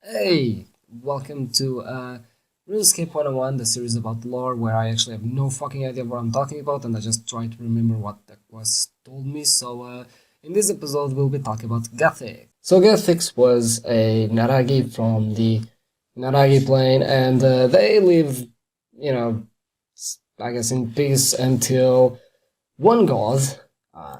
Hey, welcome to Runescape 101, the series about lore where I actually have no fucking idea what I'm talking about and I just try to remember what the quest told me. So in this episode we'll be talking about Guthix. So Guthix was a Naragi from the Naragi plane and they live, I guess in peace until one god,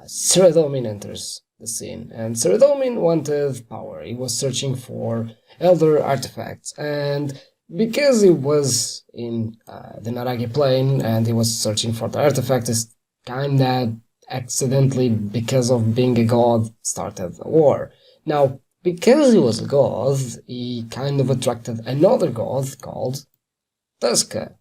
Ceradomin, enters the scene. And Ceradomin wanted power. He was searching for elder artifacts, and because he was in the Naragi plane and he was searching for the artifact, is kinda accidentally, because of being a god, started a war. Now, because he was a god, he kind of attracted another god called Tuska.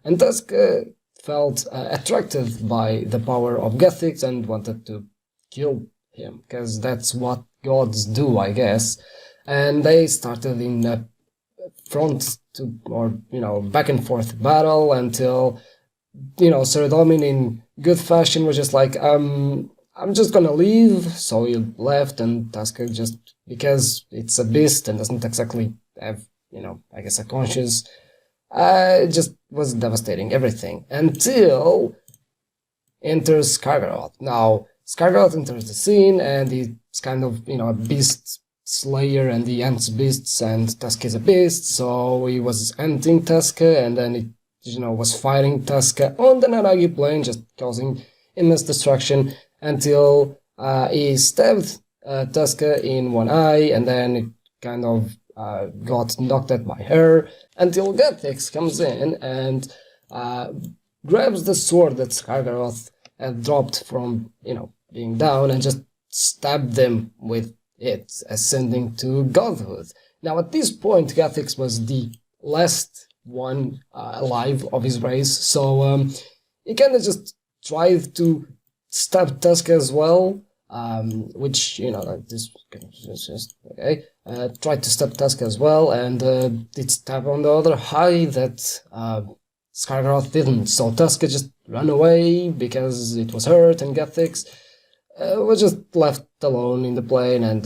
And Tuska felt attracted by the power of Guthix and wanted to kill him, because that's what gods do, I guess. And they started in a front to, or back and forth battle until Ceradomin in good fashion was just like, I'm just gonna leave. So he left, and Tuska, just because it's a beast and doesn't exactly have I guess a conscience, just was devastating everything until enters Skargaroth. Now, Skargaroth enters the scene and he's kind of, a beast slayer and he hunts beasts, and Tuska is a beast, so he was hunting Tuska and then he, was fighting Tuska on the Naragi plane, just causing immense destruction until he stabbed Tuska in one eye, and then it kind of got knocked out by her, until Guthix comes in and grabs the sword that Skargaroth had dropped from, being down, and just stabbed them with it, ascending to godhood. Now, at this point, Guthix was the last one alive of his race, so he kind of just tried to stab Tusk as well, which, like this, just okay. Tried to stab Tusk as well, and did stab on the other eye that Skargaroth didn't. So Tusk just ran away because it was hurt, and Guthix was just left alone in the plane, and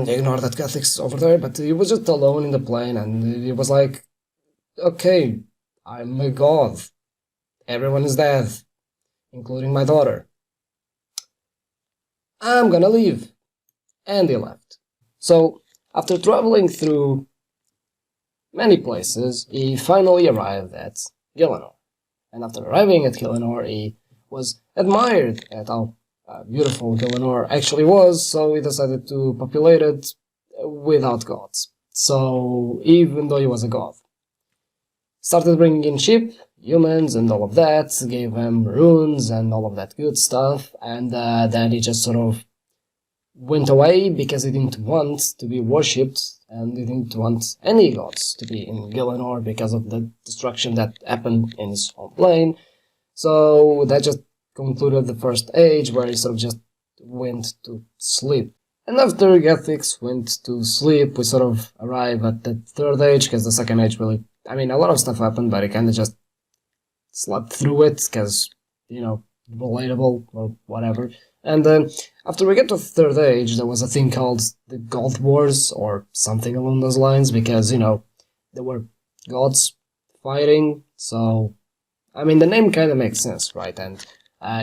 ignore that Guthix over there, but he was just alone in the plane, and he was like, okay, I'm a god. Everyone is dead, including my daughter. I'm gonna leave. And he left. So, after traveling through many places, he finally arrived at Gielinor. And after arriving at Gielinor, he was admired at how beautiful Gielinor actually was, so he decided to populate it without gods. So, even though he was a god, started bringing in sheep, humans, and all of that, gave him runes and all of that good stuff, and then he just sort of went away because he didn't want to be worshipped, and he didn't want any gods to be in Gielinor because of the destruction that happened in his home plane. So that just concluded the first age, where he sort of just went to sleep. And after Guthix went to sleep, we sort of arrive at the third age, because the second age really, a lot of stuff happened, but he kind of just slept through it, because, relatable or whatever. And after we get to the third age, there was a thing called the God Wars, or something along those lines, because, there were gods fighting, so, the name kind of makes sense, right? And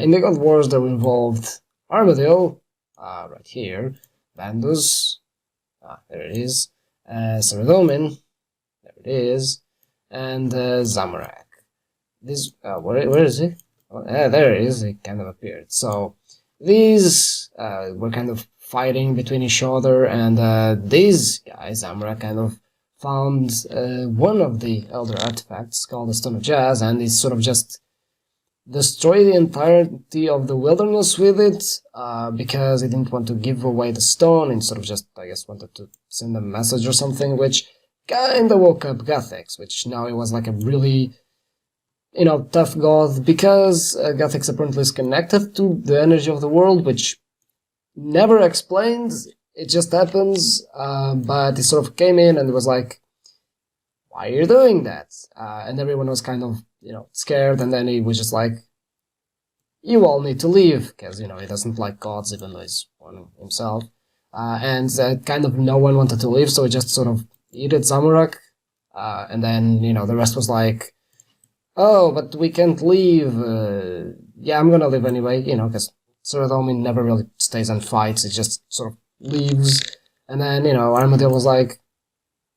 in the God Wars, they were involved Armadil, right here, Bandus, there it is, Ceradomin, there it is, and Zamorak. This, where is he? Oh, there it is, it kind of appeared. So, these were kind of fighting between each other, and these guys, Zamorak, kind of found one of the elder artifacts called the Stone of Jazz, and he sort of just destroyed the entirety of the wilderness with it, because he didn't want to give away the stone, and sort of just, I guess, wanted to send a message or something, which kinda woke up Guthix, which now he was like a really, tough god, because Guthix apparently is connected to the energy of the world, which never explained, it just happens, but he sort of came in and was like, why are you doing that? And everyone was kind of, scared, and then he was just like, you all need to leave, because, he doesn't like gods, even though he's one himself, and kind of no one wanted to leave, so he just sort of, eat it Zamorak, and then, you know, the rest was like, oh, but we can't leave. Yeah, I'm gonna leave anyway, you know, because Saradomin never really stays and fights, it just sort of leaves. And then, you know, Armadillo was like,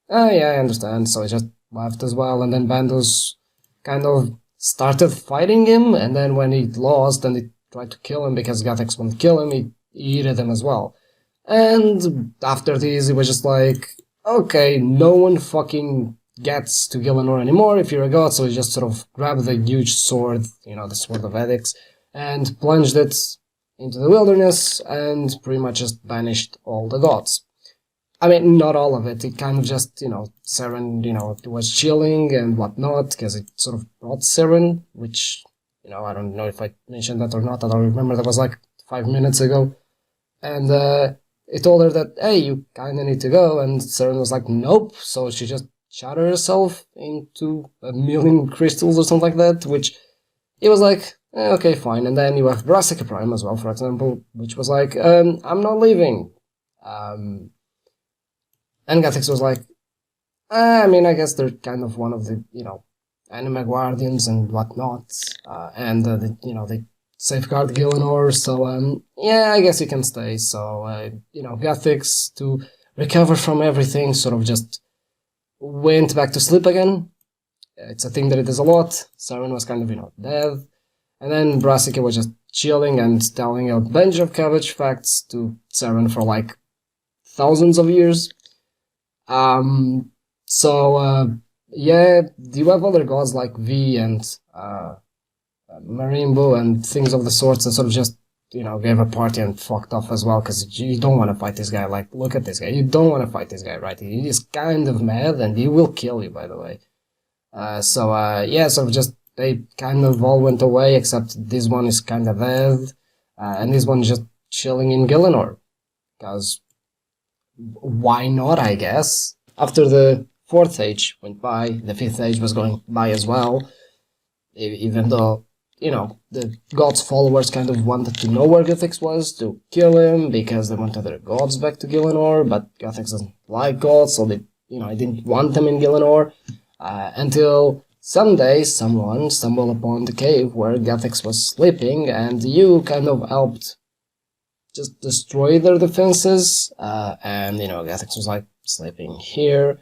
oh yeah, I understand, so he just left as well. And then Bandos kind of started fighting him, and then when he lost and he tried to kill him because Guthix wouldn't kill him, he eated him as well. And after this, he was just like, okay, no one fucking gets to Gielinor anymore if you're a god, so he just sort of grabbed the huge sword, you know, the Sword of Iv𝒔𝒆, and plunged it into the wilderness and pretty much just banished all the gods. I mean, not all of it, it kind of just, you know, Seren, you know, was chilling and whatnot, because it sort of brought Seren, which, you know, I don't know if I mentioned that or not, I don't remember, that was like 5 minutes ago. And it told her that, hey, you kinda need to go, and Seren was like, nope, so she just shatter herself into 1,000,000 crystals or something like that, which it was like, okay, fine. And then you have Brassica Prime as well, for example, which was like, I'm not leaving. And Guthix was like, I mean, I guess they're kind of one of the, you know, anime guardians and whatnot, and, you know, they safeguard Gielinor, so, yeah, I guess you can stay. So, you know, Guthix, to recover from everything, sort of just went back to sleep again. It's a thing that it does a lot. Seren was kind of, you know, dead. And then Brassica was just chilling and telling a bunch of cabbage facts to Seren for like thousands of years. Yeah, you have other gods like V and Marimbo and things of the sorts that sort of just, you know, gave a party and fucked off as well, because you don't want to fight this guy. Like, look at this guy. You don't want to fight this guy, right? He is kind of mad, and he will kill you, by the way. Yeah, so just, they kind of all went away, except this one is kind of dead, and this one is just chilling in Gielinor. Because, why not, I guess? After the 4th age went by, the 5th age was going by as well, even though, you know, the god's followers kind of wanted to know where Guthix was to kill him, because they wanted their gods back to Gielinor, but Guthix doesn't like gods, so they, you know, didn't want them in Gielinor, until someday someone stumbled upon the cave where Guthix was sleeping, and you kind of helped just destroy their defenses, and, you know, Guthix was like sleeping here,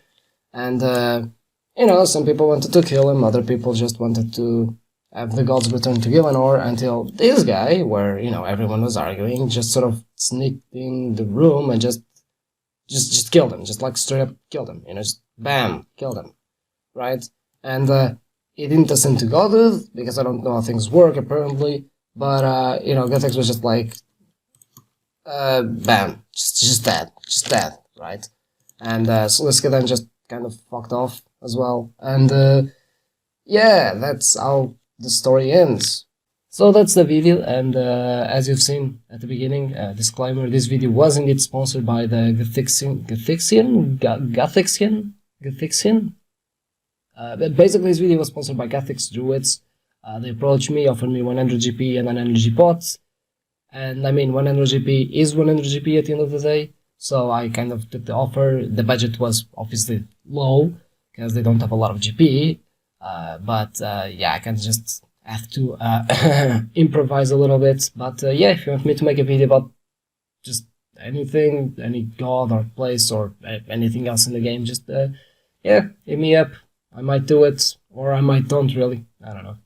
and, you know, some people wanted to kill him, other people just wanted to have the gods return to Gielinor, until this guy, where, you know, everyone was arguing, just sort of sneaked in the room and just killed him, just like straight up killed him, you know, just bam, killed him, right? And he didn't listen to Godud, because I don't know how things work apparently, but you know, Guthix was just like, bam, just dead, right? And Soliska then just kind of fucked off as well, and yeah, that's how the story ends. So that's the video, and as you've seen at the beginning, disclaimer, this video was indeed sponsored by the Guthix. Basically, this video was sponsored by Guthix Druids. They approached me, offered me 100 GP and an energy pot, and I mean, 100 GP is 100 GP at the end of the day, so I kind of took the offer. The budget was obviously low, because they don't have a lot of GP, but yeah, I can just have to improvise a little bit. But yeah, if you want me to make a video about just anything, any god or place or anything else in the game, just yeah, hit me up. I might do it, or I might don't really, I don't know.